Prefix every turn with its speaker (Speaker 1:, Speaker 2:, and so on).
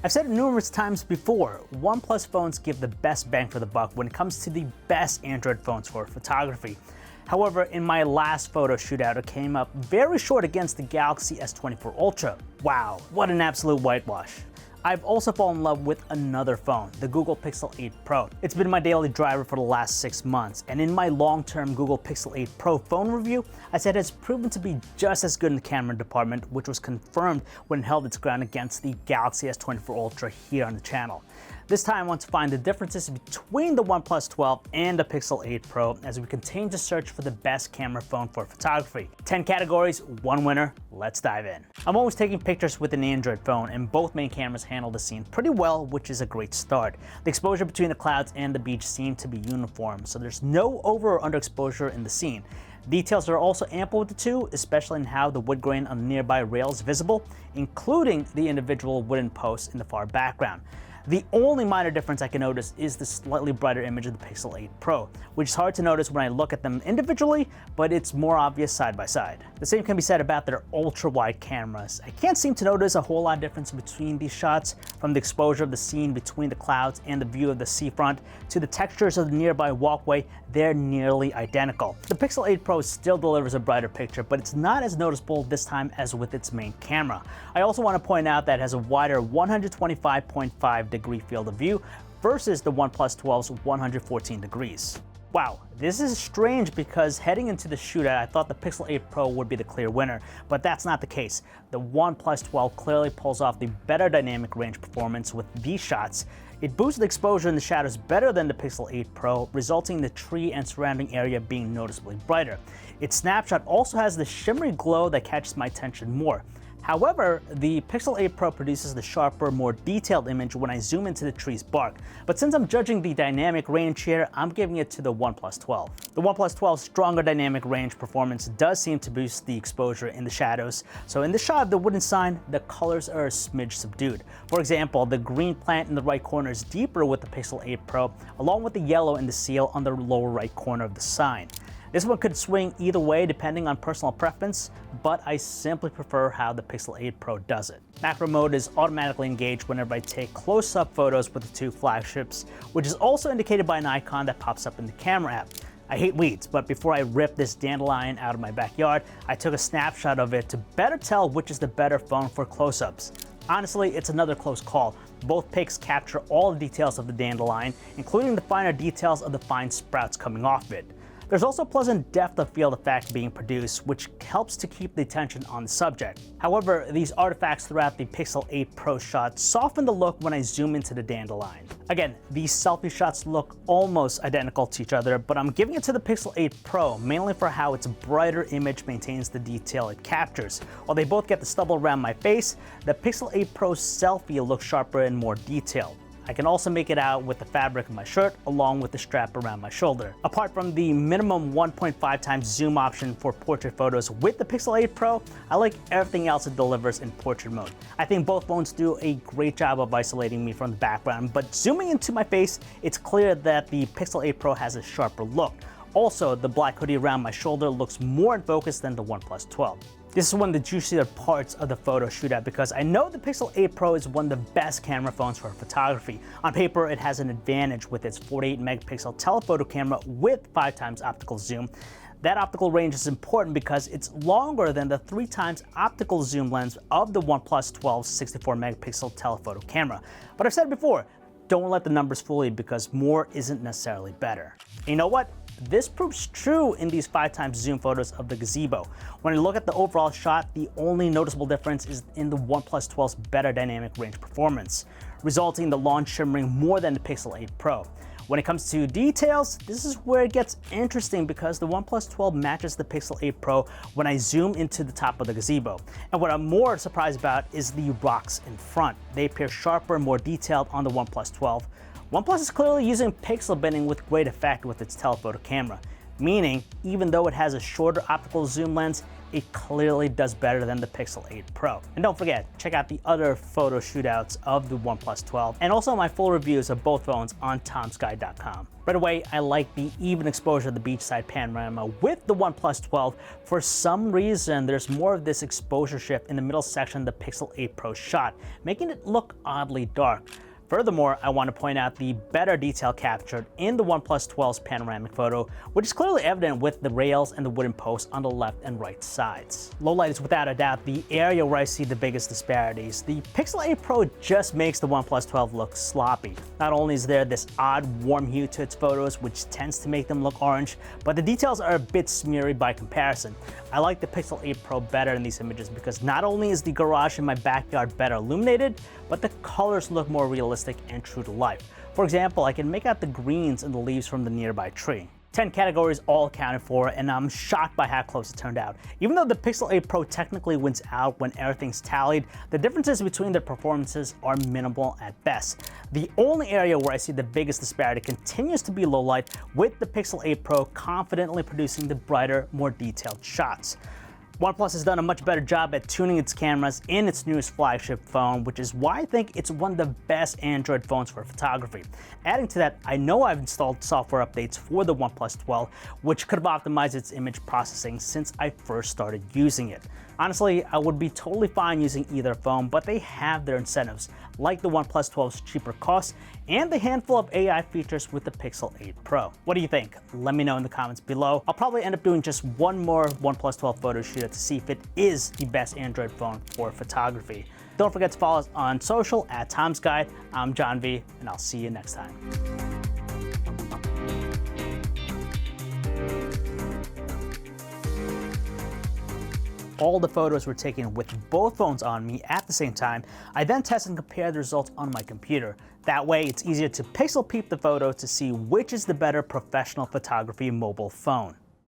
Speaker 1: I've said it numerous times before, OnePlus phones give the best bang for the buck when it comes to the best Android phones for photography. However, in my last photo shootout, it came up very short against the Galaxy S24 Ultra. Wow, what an absolute whitewash. I've also fallen in love with another phone, the Google Pixel 8 Pro. It's been my daily driver for the last 6 months, and in my long-term Google Pixel 8 Pro phone review, I said it's proven to be just as good in the camera department, which was confirmed when it held its ground against the Galaxy S24 Ultra here on the channel. This time I want to find the differences between the OnePlus 12 and the Pixel 8 Pro as we continue to search for the best camera phone for photography. 10 categories, one winner, let's dive in. I'm always taking pictures with an Android phone, and both main cameras handle the scene pretty well, which is a great start. The exposure between the clouds and the beach seem to be uniform, so there's no over or underexposure in the scene. Details are also ample with the two, especially in how the wood grain on the nearby rail is visible, including the individual wooden posts in the far background. The only minor difference I can notice is the slightly brighter image of the Pixel 8 Pro, which is hard to notice when I look at them individually, but it's more obvious side by side. The same can be said about their ultra-wide cameras. I can't seem to notice a whole lot of difference between these shots, from the exposure of the scene between the clouds and the view of the seafront to the textures of the nearby walkway. They're nearly identical. The Pixel 8 Pro still delivers a brighter picture, but it's not as noticeable this time as with its main camera. I also want to point out that it has a wider 125.5 degree field of view versus the OnePlus 12's 114 degrees. Wow, this is strange because heading into the shootout, I thought the Pixel 8 Pro would be the clear winner, but that's not the case. The OnePlus 12 clearly pulls off the better dynamic range performance with these shots. It boosts the exposure in the shadows better than the Pixel 8 Pro, resulting in the tree and surrounding area being noticeably brighter. Its snapshot also has the shimmery glow that catches my attention more. However, the Pixel 8 Pro produces the sharper, more detailed image when I zoom into the tree's bark. But since I'm judging the dynamic range here, I'm giving it to the OnePlus 12. The OnePlus 12's stronger dynamic range performance does seem to boost the exposure in the shadows. So in the shot of the wooden sign, the colors are a smidge subdued. For example, the green plant in the right corner is deeper with the Pixel 8 Pro, along with the yellow in the seal on the lower right corner of the sign. This one could swing either way depending on personal preference, but I simply prefer how the Pixel 8 Pro does it. Macro mode is automatically engaged whenever I take close-up photos with the two flagships, which is also indicated by an icon that pops up in the camera app. I hate weeds, but before I rip this dandelion out of my backyard, I took a snapshot of it to better tell which is the better phone for close-ups. Honestly, it's another close call. Both pics capture all the details of the dandelion, including the finer details of the fine sprouts coming off it. There's also a pleasant depth of field effect being produced, which helps to keep the attention on the subject. However, these artifacts throughout the Pixel 8 Pro shot soften the look when I zoom into the dandelion. Again, these selfie shots look almost identical to each other, but I'm giving it to the Pixel 8 Pro mainly for how its brighter image maintains the detail it captures. While they both get the stubble around my face, the Pixel 8 Pro's selfie looks sharper and more detailed. I can also make it out with the fabric of my shirt along with the strap around my shoulder. Apart from the minimum 1.5 times zoom option for portrait photos with the Pixel 8 Pro, I like everything else it delivers in portrait mode. I think both phones do a great job of isolating me from the background, but zooming into my face, it's clear that the Pixel 8 Pro has a sharper look. Also, the black hoodie around my shoulder looks more in focus than the OnePlus 12. This is one of the juicier parts of the photo shootout because I know the Pixel 8 Pro is one of the best camera phones for photography. On paper, it has an advantage with its 48 megapixel telephoto camera with 5 times optical zoom. That optical range is important because it's longer than the 3 times optical zoom lens of the OnePlus 12's 64 megapixel telephoto camera. But I've said it before, don't let the numbers fool you because more isn't necessarily better. And you know what? This proves true in these 5 times zoom photos of the gazebo. When I look at the overall shot, the only noticeable difference is in the OnePlus 12's better dynamic range performance, resulting in the lawn shimmering more than the Pixel 8 Pro. When it comes to details, this is where it gets interesting because the OnePlus 12 matches the Pixel 8 Pro when I zoom into the top of the gazebo. And what I'm more surprised about is the rocks in front. They appear sharper and more detailed on the OnePlus 12. OnePlus is clearly using pixel binning with great effect with its telephoto camera, meaning even though it has a shorter optical zoom lens, it clearly does better than the Pixel 8 Pro. And don't forget, check out the other photo shootouts of the OnePlus 12 and also my full reviews of both phones on tomsky.com. Right away, I like the even exposure of the beachside panorama with the OnePlus 12. For some reason, there's more of this exposure shift in the middle section the Pixel 8 Pro shot, making it look oddly dark. Furthermore, I want to point out the better detail captured in the OnePlus 12's panoramic photo, which is clearly evident with the rails and the wooden posts on the left and right sides. Low light is without a doubt the area where I see the biggest disparities. The Pixel 8 Pro just makes the OnePlus 12 look sloppy. Not only is there this odd warm hue to its photos, which tends to make them look orange, but the details are a bit smeary by comparison. I like the Pixel 8 Pro better in these images because not only is the garage in my backyard better illuminated, but the colors look more realistic and true to life. For example, I can make out the greens in the leaves from the nearby tree. 10 categories all accounted for, and I'm shocked by how close it turned out. Even though the Pixel 8 Pro technically wins out when everything's tallied, the differences between their performances are minimal at best. The only area where I see the biggest disparity continues to be low light, with the Pixel 8 Pro confidently producing the brighter, more detailed shots. OnePlus has done a much better job at tuning its cameras in its newest flagship phone, which is why I think it's one of the best Android phones for photography. Adding to that, I know I've installed software updates for the OnePlus 12, which could have optimized its image processing since I first started using it. Honestly, I would be totally fine using either phone, but they have their incentives, like the OnePlus 12's cheaper cost and the handful of AI features with the Pixel 8 Pro. What do you think? Let me know in the comments below. I'll probably end up doing just one more OnePlus 12 photo shoot to see if it is the best Android phone for photography. Don't forget to follow us on social at Tom's Guide. I'm John V, and I'll see you next time. All the photos were taken with both phones on me at the same time. I then tested and compared the results on my computer. That way, it's easier to pixel peep the photo to see which is the better professional photography mobile phone.